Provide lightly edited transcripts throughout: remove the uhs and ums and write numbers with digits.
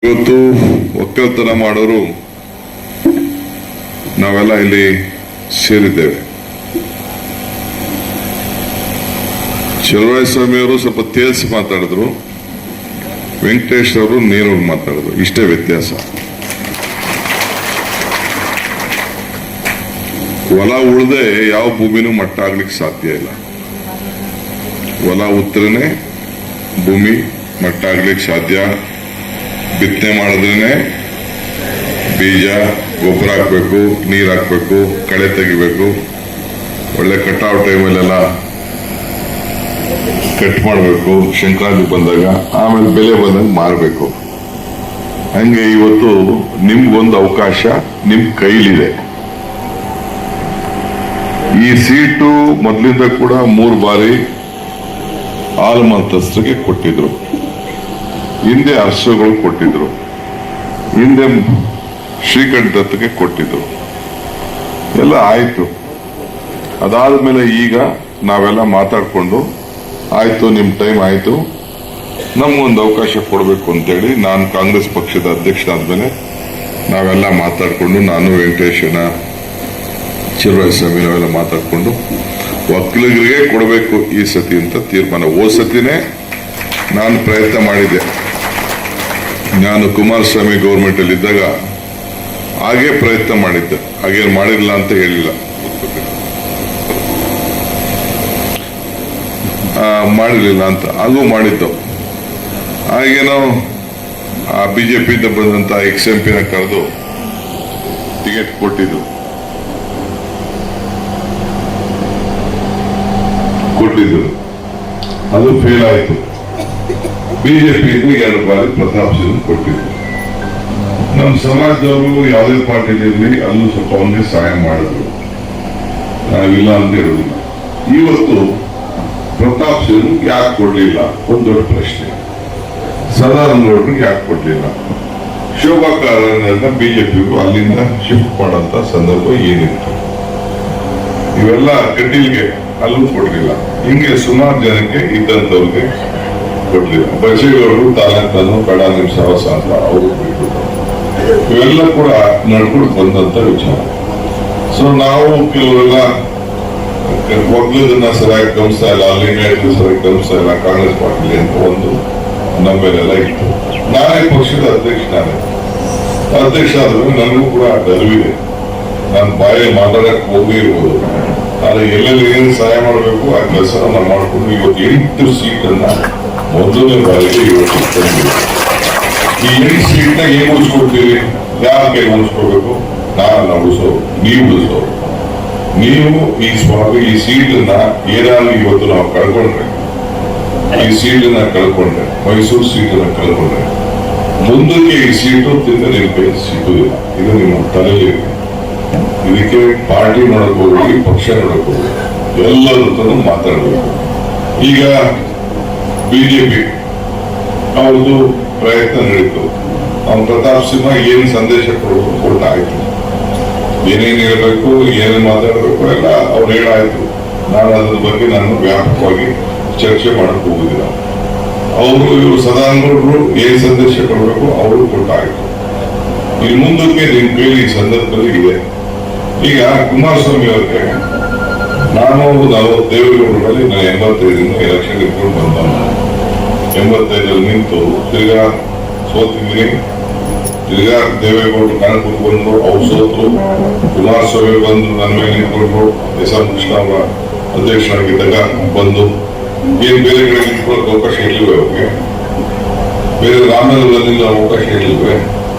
ಇವತ್ತು ಒಕ್ಕಲ್ತನ ಮಾಡೋರು ನಾವೆಲ್ಲ ಇಲ್ಲಿ ಸೇರಿದ್ದೇವೆ. ಚಲುವರಾಯಸ್ವಾಮಿ ಅವರು ಸ್ವಲ್ಪ ತೇಲ್ಸಿ ಮಾತಾಡಿದ್ರು, ವೆಂಕಟೇಶ್ ಅವರು ನೇರವಾಗಿ ಮಾತಾಡಿದ್ರು. ಇಷ್ಟೇ ವ್ಯತ್ಯಾಸ. ಹೊಲ ಉಳ್ದೆ ಯಾವ ಭೂಮಿನೂ ಮಟ್ಟ ಆಗ್ಲಿಕ್ಕೆ ಸಾಧ್ಯ ಇಲ್ಲ. ಹೊಲ ಉತ್ತರನೇ ಭೂಮಿ ಮಟ್ಟ ಆಗ್ಲಿಕ್ಕೆ ಸಾಧ್ಯ. ಬಿತ್ತನೆ ಮಾಡಿದ್ರೇನೆ ಬೀಜ, ಗೊಬ್ಬರ ಹಾಕ್ಬೇಕು, ನೀರು ಹಾಕ್ಬೇಕು, ಕಳೆ ತೆಗಿಬೇಕು, ಒಳ್ಳೆ ಕಟಾವ್ ಟೈಮಲ್ಲೆಲ್ಲ ಕಟ್ ಮಾಡಬೇಕು, ಸಂಕ್ರಾಂತಿ ಬಂದಾಗ, ಆಮೇಲೆ ಬೆಲೆ ಬಂದಾಗ ಮಾರಬೇಕು. ಹಂಗೆ ಇವತ್ತು ನಿಮ್ಗೊಂದು ಅವಕಾಶ ನಿಮ್ ಕೈಲಿದೆ. ಈ ಸೀಟು ಮೊದಲಿಂದ ಕೂಡ 3 ಬಾರಿ ಆಲ್ಮಂತಸ್ಥರಿಗೆ ಕೊಟ್ಟಿದ್ರು, ಹಿಂದೆ ಅರಸುಗಳು ಕೊಟ್ಟಿದ್ರು, ಹಿಂದೆ ಶ್ರೀಕಂಠಕ್ಕೆ ಕೊಟ್ಟಿದ್ರು, ಎಲ್ಲ ಆಯ್ತು. ಅದಾದ್ಮೇಲೆ ಈಗ ನಾವೆಲ್ಲ ಮಾತಾಡ್ಕೊಂಡು ಆಯ್ತು, ನಿಮ್ ಟೈಮ್ ಆಯ್ತು, ನಮ್ಗೊಂದು ಅವಕಾಶ ಕೊಡಬೇಕು ಅಂತೇಳಿ ನಾನು ಕಾಂಗ್ರೆಸ್ ಪಕ್ಷದ ಅಧ್ಯಕ್ಷನಾದ್ಮೇಲೆ ನಾವೆಲ್ಲ ಮಾತಾಡ್ಕೊಂಡು, ನಾನು ವೆಂಕಟೇಶನ ಚಲುವರಾಯಸ್ವಾಮಿ ನಾವೆಲ್ಲ ಮಾತಾಡ್ಕೊಂಡು ಒಕ್ಕಲಿಗರಿಗೆ ಕೊಡಬೇಕು ಈ ಸತಿ ಅಂತ ತೀರ್ಮಾನ. ಸತಿನೇ ನಾನು ಪ್ರಯತ್ನ ಮಾಡಿದ್ದೆ. ನಾನು ಕುಮಾರಸ್ವಾಮಿ ಗೌರ್ಮೆಂಟ್ ಅಲ್ಲಿ ಇದ್ದಾಗ ಹಾಗೆ ಪ್ರಯತ್ನ ಮಾಡಿದ್ದೆ, ಹಾಗೇನು ಮಾಡಿಲ್ಲ ಅಂತ ಹೇಳಿಲ್ಲ, ಮಾಡಿರ್ಲಿಲ್ಲ ಅಂತ ಹಾಗೂ ಮಾಡಿದ್ದು. ಹಾಗೇನೋ ಬಿಜೆಪಿಯಿಂದ ಬಂದಂತ XMP ನ ಕರೆದು ಟಿಕೆಟ್ ಕೊಟ್ಟಿದ್ರು, ಅದು ಫೇಲ್ ಆಯ್ತು. ಬಿಜೆಪಿಯಿಂದ 2 ಬಾರಿ ಪ್ರತಾಪ್ ಸಿಂಗ್ ಕೊಟ್ಟಿದ್ರು. ನಮ್ಮ ಸಮಾಜದವರು ಯಾವುದೇ ಪಾರ್ಟಿಯಲ್ಲಿ ಅಲ್ಲೂ ಸ್ವಲ್ಪ ಅವನಿಗೆ ಸಹಾಯ ಮಾಡಿದ್ರು, ನಾವಿಲ್ಲ ಅಂತ ಹೇಳುದಿಲ್ಲ. ಇವತ್ತು ಪ್ರತಾಪ್ ಸಿಂಗ್ ಯಾಕೆ ಕೊಡ್ಲಿಲ್ಲ ಒಂದು ದೊಡ್ಡ ಪ್ರಶ್ನೆ. ಸದಾನಂದ ಗೌಡ್ರಿಗೆ ಯಾಕೆ ಕೊಡ್ಲಿಲ್ಲ? ಶೋಭಾ ಕಾರಂತ ಬಿಜೆಪಿಗೂ ಅಲ್ಲಿಂದ ಶಿಫ್ಟ್ ಮಾಡಂತ ಸಂದರ್ಭ ಏನಿತ್ತು? ಇವೆಲ್ಲ ಕಟೀಲ್ಗೆ ಅಲ್ಲೂ ಕೊಡ್ಲಿಲ್ಲ. ಹಿಂಗೆ ಸುಮಾರು ಜನಕ್ಕೆ ಇದ್ದಂತವ್ರಿಗೆ ಕೊಡ್ಲಿಲ್ಲ. ಬಸೇಗೌಡರು ತಾಲೂಕನ್ನು ಬೇಡ ನಿಮ್ ಸಾಹಸ ಅಂತ ಅವರು ಬಿಟ್ಟು, ಇವೆಲ್ಲ ಕೂಡ ನಡ್ಕೊಂಡು ಬಂದಂತ ವಿಚಾರ. ಸೊ ನಾವು ಕೆಲವರೆಲ್ಲ ಒಗ್ಲದನ್ನ ಸರಿಯಾಗಿ ಗಮನಿಸ್ತಾ ಇಲ್ಲ, ಲಿಂಗಾಯತ ಸರಿಯಾಗಿ ಗಮನಿಸ್ತಾ ಇಲ್ಲ ಕಾಂಗ್ರೆಸ್ ಪಾರ್ಟಿಲಿ ಅಂತ ಒಂದು ನಮ್ಮೇಲೆಲ್ಲ ಇತ್ತು. ನಾನೇ ಪಕ್ಷದ ಅಧ್ಯಕ್ಷ ಆದ್ರೂ ನನಗೂ ಕೂಡ ಅರಿವಿದೆ. ನಾನು ಬಾಯಲ್ಲಿ ಮಾತಾಡಕ್ ಹೋಗೇ ಇರ್ಬೋದು, ಆದ್ರೆ ಎಲ್ಲೆಲ್ಲಿ ಏನು ಸಹಾಯ ಮಾಡಬೇಕು ಆ ಕೆಲಸ ನಾವು ಮಾಡಿಕೊಂಡು ಇವತ್ತು 8 ಸೀಟನ್ನ ಮೊದಲನೇ ಬಾರಿಗೆ ಇವತ್ತು ಈ 8 ಸೀಟ್ನ ಏನ್ ಉಳಿಸ್ಕೊಡ್ತೀವಿ? ಯಾರ ಕೈ ಉಳಿಸ್ಕೋಬೇಕು? ನಾನು ಉಳಿಸೋರು, ನೀವು ಉಳಿಸೋರು. ನೀವು ಈ ಸ್ವಾಮಿ ಈ ಸೀಟನ್ನ ಏನಾದ್ರು ಇವತ್ತು ನಾವು ಕಳ್ಕೊಂಡ್ರೆ, ಈ ಸೀಟನ್ನ ಕಳ್ಕೊಂಡ್ರೆ, ಮೈಸೂರು ಸೀಟನ್ನ ಕಳ್ಕೊಂಡ್ರೆ, ಮುಂದಕ್ಕೆ ಈ ಸೀಟು ತಿಂದ ನಿಮ್ಮ ಕೈ ಸಿಗುದಿಲ್ಲ. ಇದು ನಿಮ್ಮ ತಲೆಯಲ್ಲಿ. ಇದಕ್ಕೆ ಪಾರ್ಟಿ ನೋಡಕ್ ಹೋಗಿ, ಪಕ್ಷ ನೋಡಕ್ ಹೋಗಿ, ಎಲ್ಲರ ಹತ್ರನೂ ಮಾತಾಡಬೇಕು. ಈಗ ಬಿಜೆಪಿ ಅವ್ರದ್ದು ಪ್ರಯತ್ನ ನಡೀತು. ಅವ್ನು ಪ್ರತಾಪ್ ಸಿಂಹ ಏನ್ ಸಂದೇಶ ಕೊಟ್ಟಾಯ್ತು, ಏನೇನ್ ಹೇಳ್ಬೇಕು, ಏನೇನ್ ಮಾತಾಡಬೇಕು ಎಲ್ಲ ಅವ್ರು ಹೇಳಾಯ್ತು. ನಾನು ಅದ್ರ ಬಗ್ಗೆ ನಾನು ವ್ಯಾಪಕವಾಗಿ ಚರ್ಚೆ ಮಾಡಕ್ ಹೋಗುದಿಲ್ಲ. ಇವರು ಸದಾನಗೌಡರು ಏನ್ ಸಂದೇಶ ಕೊಡಬೇಕು ಅವರು ಕೊಟ್ಟಾಯ್ತು. ಇನ್ನು ಮುಂದಕ್ಕೆ ನಿಮ್ ಕೈಲಿ ಈ ಸಂದರ್ಭದಲ್ಲಿ ಇದೆ. ಈಗ ಕುಮಾರಸ್ವಾಮಿ ಅವ್ರಿಗೆ ನಾನು ದೇವೇಗೌಡರಲ್ಲಿ ನಾನು 85 ಎಲೆಕ್ಷನ್ ಇಟ್ಕೊಂಡು ಬಂದ, 85 ನಿಂತು ತಿರ್ಗಾ ಸೋತಿದ್ದೀನಿ. ತಿರ್ಗಾ ದೇವೇಗೌಡರು ಕನಕಪುರ ಬಂದ್ರು, ಅವ್ರು ಸೋತರು. ಕುಮಾರಸ್ವಾಮಿ ಬಂದು ನನ್ನ ಮೇಲೆ ನಿಂತ್ಕೊಂಡ್ರು. ಎಸ್.ಆರ್. ಕೃಷ್ಣ ಅವರ ಅಧ್ಯಕ್ಷರಾಗಿದ್ದಾಗ ಬಂದು ಏನ್ ಬೇರೆ ಕಡೆ ನಿಂತ್ಕೊಳ್ಳೋಕೆ ಅವಕಾಶ ಇರ್ಲಿವೆ ಅವ್ರಿಗೆ, ಬೇರೆ ರಾಮನಗರದಲ್ಲಿ ಅವಕಾಶ ಇರ್ಲಿವೆ.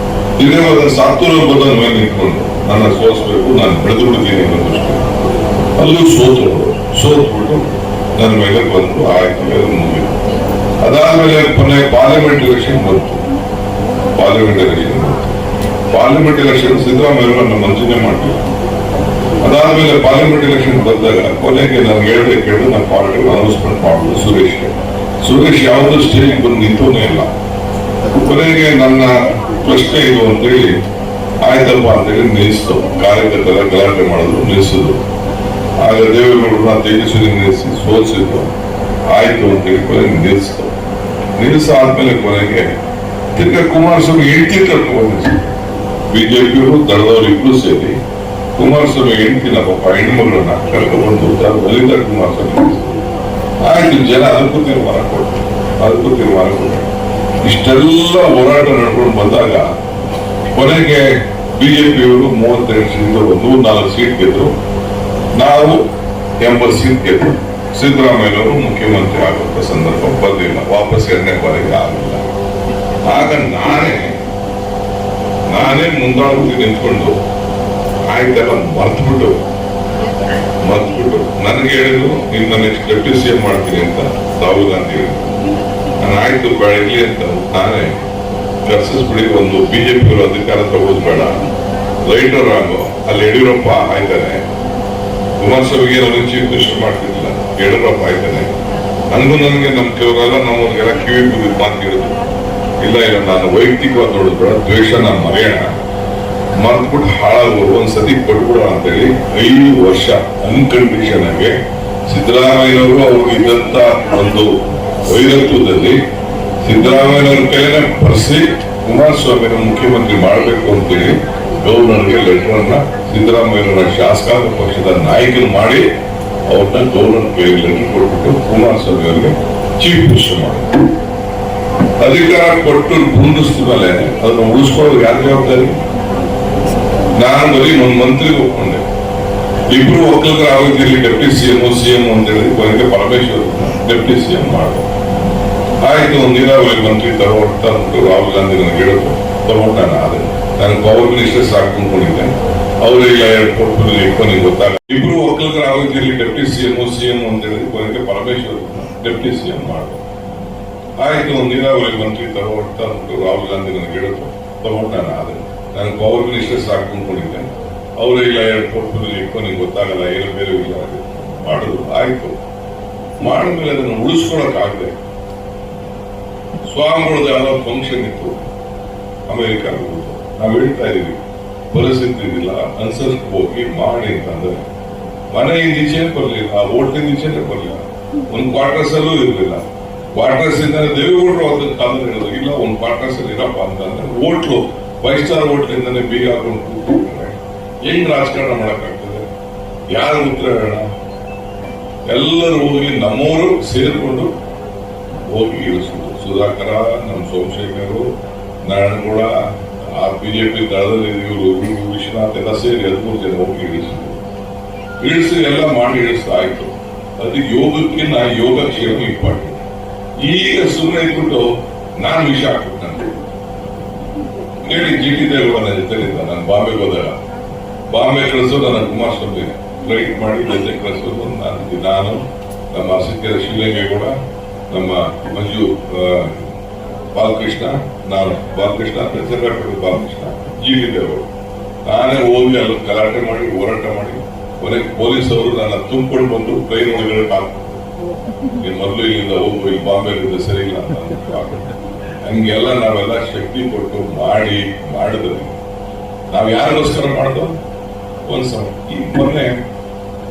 ಇದೇ ಸಾತ್ತೂರು ಬಂದ ನನ್ನ ಮೇಲೆ ನಿಂತ್ಕೊಂಡು ನನ್ನ ಸೋಲಿಸ್ಬೇಕು, ನಾನು ಬೆಳೆದು ಬಿಡ್ತೀನಿ ಅನ್ನೋದಷ್ಟು ಅಲ್ಲೂ ಸೋತ್ಬಿಟ್ಟು ನನ್ನ ಮೇಲೆ ಬಂದು ಆಯ್ತು, ಮೇಲೆ ಮುಗಿತು. ಅದಾದ್ಮೇಲೆ ಕೊನೆ ಪಾರ್ಲಿಮೆಂಟ್ ಎಲೆಕ್ಷನ್ ಬಂತು. ಪಾರ್ಲಿಮೆಂಟ್ ಎಲೆಕ್ಷನ್ ಸಿದ್ದರಾಮಯ್ಯ ನಮ್ಮ ಮಂಚನೆ ಮಾಡಲಿಲ್ಲ. ಅದಾದ್ಮೇಲೆ ಪಾರ್ಲಿಮೆಂಟ್ ಎಲೆಕ್ಷನ್ ಬಂದಾಗ ಕೊನೆಗೆ ನಾನು ಕೇಳಿದು ನನ್ನ ಪಾರ್ಟಿ ಅನೌನ್ಸ್ಮೆಂಟ್ ಮಾಡುದು ಸುರೇಶ್ ಯಾವುದೋ ಸ್ಟೇಜ್ ಬಂದು ನಿಂತೋನೇ ಇಲ್ಲ. ಕೊನೆಗೆ ನನ್ನ ಪ್ರಶ್ನೆ ಇದು ಅಂತೇಳಿ ಆಯ್ತಪ್ಪ ಅಂತೇಳಿ ನಿಲ್ಲಿಸ್ತು. ಕಾರ್ಯಕರ್ತರ ಗಲಾಟೆ ಮಾಡಿದ್ರು, ನಿಲ್ಲಿಸಿದ್ರು. ಆಗ ದೇವೇಗೌಡರನ್ನ ತೇಜಸ್ವಿ ನಿಲ್ಲಿಸಿ ಸೋಲಿಸಿದ್ರು. ಆಯ್ತು ಅಂತೇಳಿ ಕೊನೆಗೆ ನಿಲ್ಲಿಸ್ತು. ನಿಲ್ಲಿಸ ಆದ್ಮೇಲೆ ಕೊನೆಗೆ ತಿರ್ಗಾ ಕುಮಾರಸ್ವಾಮಿ ಹೆಂಡತಿ ಕರ್ಕೊಂಡು ಬಿಜೆಪಿಯವರು ದಳದವರು ಇಬ್ರು ಸೇರಿ ಕುಮಾರಸ್ವಾಮಿ ಹೆಂಡತಿನ ಪಾಪ ಹೆಣ್ಮಗಳನ್ನ ಕರ್ಕೊಂಡು ಲಲಿತಾ ಕುಮಾರಸ್ವಾಮಿ ಆಯ್ತು. ಜನ ಅದಕ್ಕೂ ತೀರ್ಮಾನ ಕೊಟ್ಟರು. ಇಷ್ಟೆಲ್ಲ ಹೋರಾಟ ನಡ್ಕೊಂಡು ಬಂದಾಗ ಕೊನೆಗೆ ಬಿಜೆಪಿಯವರು 32 ಸೀಟ್ 104 ಸೀಟ್ ಗೆದ್ರು, ನಾವು 80 ಸೀಟ್ ಗೆದ್ರು. ಸಿದ್ದರಾಮಯ್ಯನವರು ಮುಖ್ಯಮಂತ್ರಿ ಆಗುವಂತ ಸಂದರ್ಭ ಬಂದಿಲ್ಲ, ವಾಪಸ್ 2ನೇ ಬಾರಿಗೆ ಆಗಲಿಲ್ಲ. ಆಗ ನಾನೇ ಮುಂದಾಳುತ್ತಿ ನಿಂತ್ಕೊಂಡು ಆಯ್ತೆಲ್ಲ ಮರ್ತ್ಬಿಟ್ಟು ನನಗೆ ಹೇಳಿದ್ರು ಇನ್ನು ನೆಕ್ಸ್ಟ್ ಡೆಪ್ಟಿ ಸಿಎಂ ಮಾಡ್ತೀನಿ ಅಂತ ರಾಹುಲ್ ಗಾಂಧಿ ಹೇಳಿದ್ರು. ನಾನು ಆಯ್ತು ಬೆಳಗ್ಲಿ ಅಂತ ನಾನೇ ಕರ್ಸಿಸ್ಬಿಡಿ, ಒಂದು ಬಿಜೆಪಿ ಅಧಿಕಾರ ತಗೋದು ಬೇಡ, ರೈಟರ್ ಆಗೋ ಅಲ್ಲಿ ಯಡಿಯೂರಪ್ಪ ಆಯ್ತಾನೆ, ಕುಮಾರಸ್ವಾಮಿಗೆ ನಾವು ಚೀಫ್ ಮಿನಿಸ್ಟರ್ ಮಾಡ್ತಿರ್ಲಿಲ್ಲ, ಯಡಿಯೂರಪ್ಪ ಆಯ್ತಾನೆ, ನನಗೆ ನಮ್ ಕೆಲವರೆಲ್ಲ ನಮ್ಮವ್ರಿಗೆಲ್ಲ ಕಿವಿ ಬಿದ್ದು ಮಾತು ಹೇಳಿದ್ರು. ಇಲ್ಲ ನಾನು ವೈಯಕ್ತಿಕವಾಗಿ ನೋಡಿದ್ ಬೇಡ, ದ್ವೇಷ ನಾನು ಮರೆಯೋಣ, ಮರ್ತ್ಬಿಟ್ಟು ಹಾಳಾಗೋರು ಒಂದ್ಸತಿ ಕೊಟ್ಬಿಡೋಣ ಅಂತೇಳಿ 5 ವರ್ಷ ಅನ್ಕಂಡೀಷನ್ ಆಗಿ ಸಿದ್ದರಾಮಯ್ಯನವರು ಅವ್ರಿಗೆ ಇದ್ದಂತ ಒಂದು ವೈರತ್ವದಲ್ಲಿ ಸಿದ್ದರಾಮಯ್ಯನವ್ರ ಕೈಲೇ ಬರ್ಸಿ ಕುಮಾರಸ್ವಾಮಿನ ಮುಖ್ಯಮಂತ್ರಿ ಮಾಡಬೇಕು ಅಂತೇಳಿ ಗವರ್ನರ್ಗೆ ಲೆಟರ್ ಅನ್ನ ಸಿದ್ದರಾಮಯ್ಯನವರ ಶಾಸಕಾಂಗ ಪಕ್ಷದ ನಾಯಕರು ಮಾಡಿ ಅವ್ರನ್ನ ಗವರ್ನರ್ ಕೈಗೆ ಲೆಟರ್ ಕೊಟ್ಬಿಟ್ಟು ಕುಮಾರಸ್ವಾಮಿ ಅವರಿಗೆ ಚೀಫ್ ಮಿನಿಸ್ಟರ್ ಮಾಡಿದ್ರು. ಅಧಿಕಾರ ಕೊಟ್ಟು ಮುಂದಿಸಿದ ಮೇಲೆ ಅದನ್ನ ಉಳಿಸ್ಕೊಳ್ಳೋದು ಯಾರ ಜವಾಬ್ದಾರಿ? ನಾನು ಬರೀ ಒಂದು ಮಂತ್ರಿ ಒಪ್ಕೊಂಡೆ, ಇಬ್ರು ಒಕ್ಕಲಿಗರ ಆಗೋದಿಲ್ಲಿ ಡೆಪ್ಟಿ ಸಿಎಂ ಅಂತ ಹೇಳಿ ಕೊನೆಗೆ ಪರಮೇಶ್ವರ್ ಡೆಪ್ಟಿ ಸಿಎಂ ಮಾಡಿದ್ರು. ಆಯ್ತು, ಒಂದು ನೀರಾವರಿ ಮಂತ್ರಿ ತಗೊಂಡು ರಾಹುಲ್ ಗಾಂಧಿ ನನಗೆ ಹೇಳಿದ್ರು, ತಗೊಂಡು ನಾನು ಪವರ್ ಮಿನಿಸ್ಟರ್ಸ್ ಹಾಕೊಂಡಿದ್ದೆ, ಅವರೆಲ್ಲ 2 ಪೋರ್ಟ್ಫೋಲಿಯೋ ಇಟ್ಕೊಂಡು ಗೊತ್ತಾಗ ಇಬ್ರು ಒಕ್ಕಲಿಗರ ಆಗೋದಿಲ್ಲಿ ಡೆಪ್ಟಿ ಸಿಎಂ ಅಂತ ಹೇಳಿ ಕೊನೆಗೆ ಪರಮೇಶ್ವರ್ ಡೆಪ್ಟಿ ಸಿಎಂ ಮಾಡಿದ್ರು. ಆಯ್ತು, ಒಂದು ನೀರಾವರಿ ಮಂತ್ರಿ ತಗೊಂಡು ರಾಹುಲ್ ಗಾಂಧಿ ನನಗೆ ಹೇಳಿದ್ರು, ತಗೊಂಡು ನಾನು ಪವರ್ ಮಿನಿಸ್ಟರ್ಸ್ ಹಾಕೊಂಡಿದ್ದೆ, ಅವರೆಲ್ಲ 2 ಪೋರ್ಟ್ಫೋಲಿಯೋ ಇಟ್ಕೊಂಡು ಗೊತ್ತಾಗಲ್ಲ, ಏನು ಬೇರೆ ಇಲ್ಲ ಮಾಡುದು. ಆಯ್ತು, ಮಾಡಿದ್ಮೇಲೆ ಅದನ್ನು ಉಳಿಸ್ಕೊಳಕ್ ಆಗದೆ ಸ್ವಾಮಿಗಳದ್ದು ಯಾವ್ದೋ ಫಂಕ್ಷನ್ ಇತ್ತು ಅಮೆರಿಕ, ನಾವು ಹೇಳ್ತಾ ಇದೀವಿ ಪರಿಸ್ಥಿತಿ ಇದಿಲ್ಲ, ಅನ್ಸರ್ಸ್ ಹೋಗಿ ಮಾಡಿ ಅಂತಂದ್ರೆ ಮನೆಯಿಂದ ಈಚೆ ಬರ್ಲಿಲ್ಲ, ಓಟ್ಲಿಂದ ಈಚೆನೆ ಬರ್ಲಿಲ್ಲ, ಒಂದು ಕ್ವಾರ್ಟರ್ಸ್ ಅಲ್ಲೂ ಇರ್ಲಿಲ್ಲ. ಕ್ವಾರ್ಟರ್ಸ್ ಇಂದ ದೇವೇಗೌಡರು ಅದನ್ನ ಕಾಲ ಹೇಳಿದ್ರು, ಇಲ್ಲ ಒಂದು ಕ್ವಾರ್ಟರ್ಸ್ ಅಲ್ಲಿ ಇರಪ್ಪ ಅಂತಂದ್ರೆ ಹೋಟ್ಲು 5 ಸ್ಟಾರ್ ಹೋಟ್ಲಿಂದಾನೆ ಬೀಗ ಹಾಕೊಂಡು ಕೂತ್ಕೊಂಡ್ರೆ ಹೆಂಗ್ ರಾಜಕಾರಣ ಮಾಡಕ್ಕಾಗ್ತದೆ? ಯಾರು ಉತ್ತರ ಹೇಳೋಣ? ಎಲ್ಲರೂ ಹೋಗಿ ನಮ್ಮವರು ಸೇರ್ಕೊಂಡು ಹೋಗಿ ಇಳಿಸಿದ್ರು. ಸುಧಾಕರ, ನಮ್ಮ ಸೋಮಶೇಖರು, ನಾರಾಯಣಗೌಡ, ಆ ಬಿಜೆಪಿ ದಳದಲ್ಲಿ ಇವರು ವಿಶ್ವನಾಥ್ ಎಲ್ಲ ಸೇರಿ 13 ಜನ ಹೋಗಿ ಇಳಿಸಿ ಎಲ್ಲ ಮಾಡಿ ಇಳಿಸ್ತಾಯ್ತು. ಅದು ಯೋಗಕ್ಕೆ ಯೋಗಕ್ಷೇಮ ಇಂಪಾರ್ಟೆಂಟ್. ಈಗ ಸುಮ್ಮನೆ ಇಟ್ಬಿಟ್ಟು ನಾನು ವಿಷ ಹಾಕ್ಬಿಟ್ಟು ಹೇಳಿ GT ದೇವೇಗೌಡ ಜೊತೆಲಿದ್ದ ನಾನು ಬಾಂಬೆಗೆ ಹೋದಾಗ, ಬಾಂಬೆ ಕಳಿಸೋದು ನನ್ನ ಕುಮಾರಸ್ವಾಮಿ ಫ್ಲೈಟ್ ಮಾಡಿ ಜೊತೆ ಕಳಿಸೋದು ನಾನು ನಮ್ಮ ಅರಸಿಕೆರೆ ಶಿವಲಿಂಗೇಗೌಡ, ನಮ್ಮ ಮಂಜು ಬಾಲಕೃಷ್ಣ, ನಾನು ಬಾಲಕೃಷ್ಣ ಬಾಲಕೃಷ್ಣ, GT ದೇವೇಗೌಡ ನಾನೇ ಹೋಗಿ ಅಲ್ಲಿ ಗಲಾಟೆ ಮಾಡಿ ಹೋರಾಟ ಮಾಡಿ ಕೊನೆಗೆ ಪೊಲೀಸ್ ಅವರು ನನ್ನ ತುಂಬಿಕೊಂಡು ಬಂದು ಟ್ರೈನ್ ಒಳಗಡೆ ಹಾಕ್ಬಿಟ್ಟು ಮೊದಲು ಇಲ್ಲಿಂದ ಹೋಗು, ಇಲ್ಲಿ ಬಾಂಬೆ ಸರಿ ಇಲ್ಲ ಅಂತ ಹಂಗೆಲ್ಲ ನಾವೆಲ್ಲ ಶಕ್ತಿ ಕೊಟ್ಟು ಮಾಡಿದ್ರೆ ನಾವ್ ಯಾರಿಗೋಸ್ಕರ ಮಾಡ್ದೋ ಒಂದ್ಸಲ. ಈ ಮೊನ್ನೆ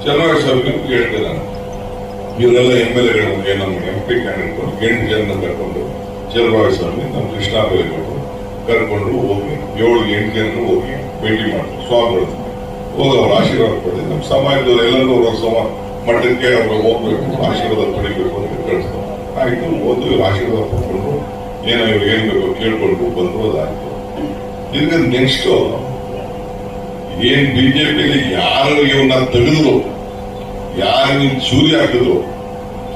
ಚನ್ನರಾಜಸ್ವಾಮಿ ಹೇಳ್ತೇನೆ ನಾನು, ಇವರೆಲ್ಲ MLA ನಮ್ಗೆ MP ಕ್ಯಾಂಡಿಡೇಟ್ 8 ಜನ ಕರ್ಕೊಂಡು ಚನ್ನರಾಜಸ್ವಾಮಿ ನಮ್ಮ ಕೃಷ್ಣ ಬೇಲೆಗೌಡರು ಕರ್ಕೊಂಡು ಹೋಗಿ 7-8 ಜನ ಹೋಗಿ ಭೇಟಿ ಮಾಡಿದ್ರು ಸ್ವಾಮಿಗಳು. ಹೋಗಿ ಅವ್ರ ಆಶೀರ್ವಾದ ಪಡೆದು ನಮ್ಮ ಸಮಾಜದವ್ರು ಎಲ್ಲರೂ ಅವ್ರ ಮಠಕ್ಕೆ ಅವ್ರು ಹೋಗ್ಬೇಕು, ಆಶೀರ್ವಾದ ಪಡಿಬೇಕು ಅಂತ ಕಳಿಸ್ತಾರೆ. ಆಯ್ತು, ಓದು ಆಶೀರ್ವಾದ ಪಡ್ಕೊಂಡು ಏನೋ ಇವ್ರು ಏನ್ ಬೇಕೋ ಕೇಳ್ಕೊಂಡು ಬಂದಿರೋದಾಯ್ತು. ಈಗ ನೆಕ್ಸ್ಟ್ ಏನ್ ಬಿಜೆಪಿಯಲ್ಲಿ ಯಾರು ಇವನ್ನ ತೆಗೆದ್ರು, ಯಾರು ಚೂರಿ ಹಾಕಿದ್ರು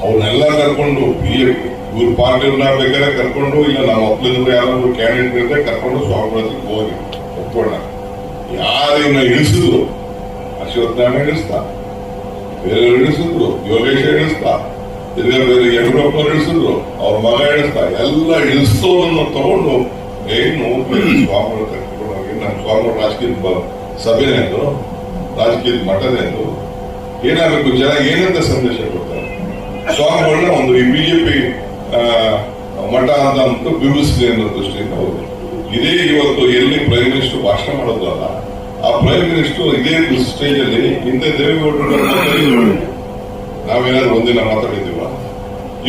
ಅವ್ರನ್ನೆಲ್ಲ ಕರ್ಕೊಂಡು ಬಿಜೆಪಿ ಇವ್ರ ಪಾರ್ಟಿಯವ್ರನ್ನ ಬೇಕಾದ್ರೆ ಕರ್ಕೊಂಡು, ಇಲ್ಲ ನಮ್ಮ ಒಪ್ಲಿದ್ರು ಯಾರಾದ್ರು ಕ್ಯಾಂಡಿಡೇಟ್ ಇರುತ್ತೆ ಕರ್ಕೊಂಡು ಸ್ವಾಮಿಗಳ ಹೋಗಿ ಒಪ್ಕೊಳ್ಳೋಣ. ಯಾರು ಇವನ್ನ ಇಳಿಸಿದ್ರು, ಅಶ್ವತ್ಥನಾರಾಯಣ ಇಳಿಸ್ತಾ, ಬೇರೆ ಇಳಿಸಿದ್ರು, ಯೋಗೇಶ ಇಳಿಸ್ತಾ, ಬೇರೆ ಯಡಿಯೂರಪ್ಪ ಇಳಿಸಿದ್ರು, ಅವ್ರ ಮಗ ಇಳಿಸ್ತಾ, ಎಲ್ಲ ಇಳಿಸೋದನ್ನು ತಗೊಂಡು ಏನು ಸ್ವಾಮಿಗಳು ಕರ್ಕೊಂಡು ನಮ್ಮ ಸ್ವಾಮಿಗಳು ರಾಜಕೀಯ ಸಭೆನೇದು, ರಾಜಕೀಯ ಮಠನೇದು ಏನಾಗಬೇಕು, ಜನ ಏನಂತ ಸಂದೇಶ ಕೊಡ್ತಾರೆ? ಸ್ವಾಮಿಗಳನ್ನ ಒಂದು ಈ ಬಿಜೆಪಿ ಮಠ ಅಂತ ಬಿಂಬಿಸಿದೆ ಅನ್ನೋ ದೃಷ್ಟಿಯಿಂದ ಅವರು ಇದೇ ಇವತ್ತು ಎಲ್ಲಿ ಪ್ರೈಮ್ ಮಿನಿಸ್ಟರ್ ಭಾಷಣ ಮಾಡೋದಲ್ಲ, ಆ ಪ್ರೈಮ್ ಮಿನಿಸ್ಟರ್ ಇದೇ ಸ್ಟೇಜ್ ಅಲ್ಲಿ ಹಿಂದೆ ದೇವೇಗೌಡರು ನಾವೇನಾದ್ರು ಒಂದಿನ ಮಾತಾಡಿದೀವ?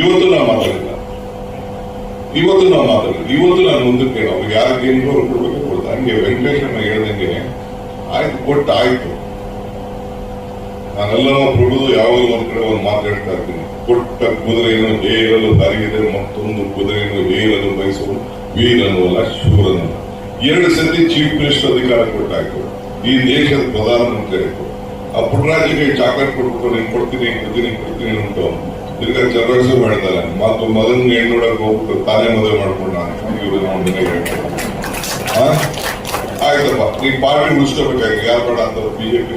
ಇವತ್ತು ನಾವು ಮಾತಾಡಿಲ್ಲ. ಇವತ್ತು ನಾವು ಮಾತಾಡೋದು, ಇವತ್ತು ನಾನು ಮುಂದಕ್ಕೆ ಅವ್ರಿಗೆ ಯಾರಿಗೆ ಹೆಂಗೋ ಅವ್ರು ಕೊಡ್ಬೇಕು ಕೊಡ್ತಾ. ಹಂಗೆ ವೆಂಕಟೇಶ್ವರನ ಹೇಳ್ದಂಗೆ ಆಯ್ತು ಕೊಟ್ಟು ಆಯ್ತು. ನಾನೆಲ್ಲವ ಪ್ರಭುದು ಯಾವಾಗ ಒಂದ್ ಕಡೆ ಒಂದು ಮಾತಾಡ್ತಾ ಇರ್ತೀನಿ. ಕೊಟ್ಟ ಕುದುರೆಯನ್ನು ಹೇರಲು ದಾರಿಗಿದೆ, ಮತ್ತೊಂದು ಕುದುರೆಯನ್ನು ಹೇರಲು ಬಯಸುವ ವೀರನು ಅಲ್ಲ ಶೂರನು. 2 ಸತಿ ಚೀಫ್ ಮಿನಿಸ್ಟರ್ ಅಧಿಕಾರ ಕೊಟ್ಟಾಯ್ತು. ಈ ದೇಶದ ಪ್ರಧಾನಮಂತ್ರಿ ಆಯ್ತು. ಆ ಪುಟ್ಟರಾಜಿಗೆ ಚಾಕ್ಲೇಟ್ ಕೊಟ್ಬಿಟ್ಟು ನೀನು ಕೊಡ್ತೀನಿ ಉಂಟು. ತಿರ್ಗಾ ಚರ್ವಸು ಮಾಡ್ತಾರೆ. ಮತ್ತು ಮಗನ್ ಹೆಣ್ಣೊಡಕ್ ಹೋಗ್ಬಿಟ್ಟು ತಾನೇ ಮದುವೆ ಮಾಡ್ಕೊಂಡ ಆಯ್ತಪ್ಪ. ನೀನ್ ಪಾರ್ಟಿ ಉಳಿಸ್ಕೋಬೇಕಾಗಿ ಯಾರು ಬೇಡ ಅಂತ ಬಿಜೆಪಿ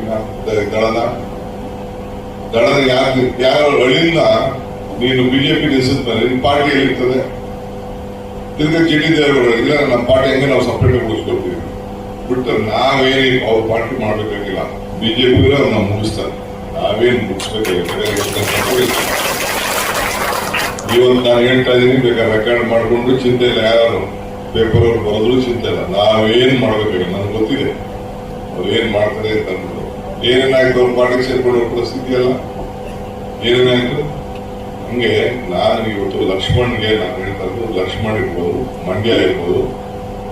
ದಳನ ಯಾರ ಅಳಿಂದ ನೀನು ಬಿಜೆಪಿ ನಿಲ್ಸಿದ್ಮೇಲೆ ನಿನ್ ಪಾರ್ಟಿ ಎಲ್ಲಿರ್ತದೆ? ತಿರ್ಗಾ ದೇವರು ಇಲ್ಲ ನಮ್ಮ ಪಾರ್ಟಿ ಹೆಂಗೆ ನಾವು ಸಪ್ರೇಟ್ ಉಳಿಸ್ಕೊಳ್ತೀವಿ ಬಿಟ್ಟು ನಾವೇನು ಅವ್ರ ಪಾರ್ಟಿ ಮಾಡ್ಬೇಕಾಗಿಲ್ಲ. ಬಿಜೆಪಿ ನಾವು ಮುಗಿಸ್ತಾರೆ, ನಾವೇನು ಮುಗಿಸ್ಬೇಕಾಗಿಲ್ಲ. ಇವತ್ತು ನಾನು ಹೇಳ್ತಾ ಇದೀನಿ, ಬೇಕಾದ್ರೆ ರೆಕಾರ್ಡ್ ಮಾಡ್ಕೊಂಡು ಚಿಂತೆ ಇಲ್ಲ. ಯಾರು ಪೇಪರ್ ಅವ್ರು ಬರೋದ್ರು ಚಿಂತೆ ಇಲ್ಲ. ನಾವೇನ್ ಮಾಡ್ಬೇಕಾಗಿಲ್ಲ, ನನಗೆ ಗೊತ್ತಿದೆ ಅವ್ರು ಏನ್ ಮಾಡ್ತಾರೆ ಅಂತ ಅಂದ್ಬಿಟ್ಟು. ಏನೇನಾಯ್ತು ಅವ್ರ ಪಾರ್ಟಿಗೆ ಸೇರ್ಕೊಳ್ಳೋ ಪರಿಸ್ಥಿತಿ ಅಲ್ಲ, ಏನೇನಾಯ್ತು. ಹಂಗೆ ನಾನು ಇವತ್ತು ಲಕ್ಷ್ಮಣ್ಗೆ ನಾನು ಹೇಳ್ತಾ ಇದ್ದು, ಲಕ್ಷ್ಮಣ್ ಇರ್ಬೋದು, ಮಂಡ್ಯ ಇರ್ಬೋದು,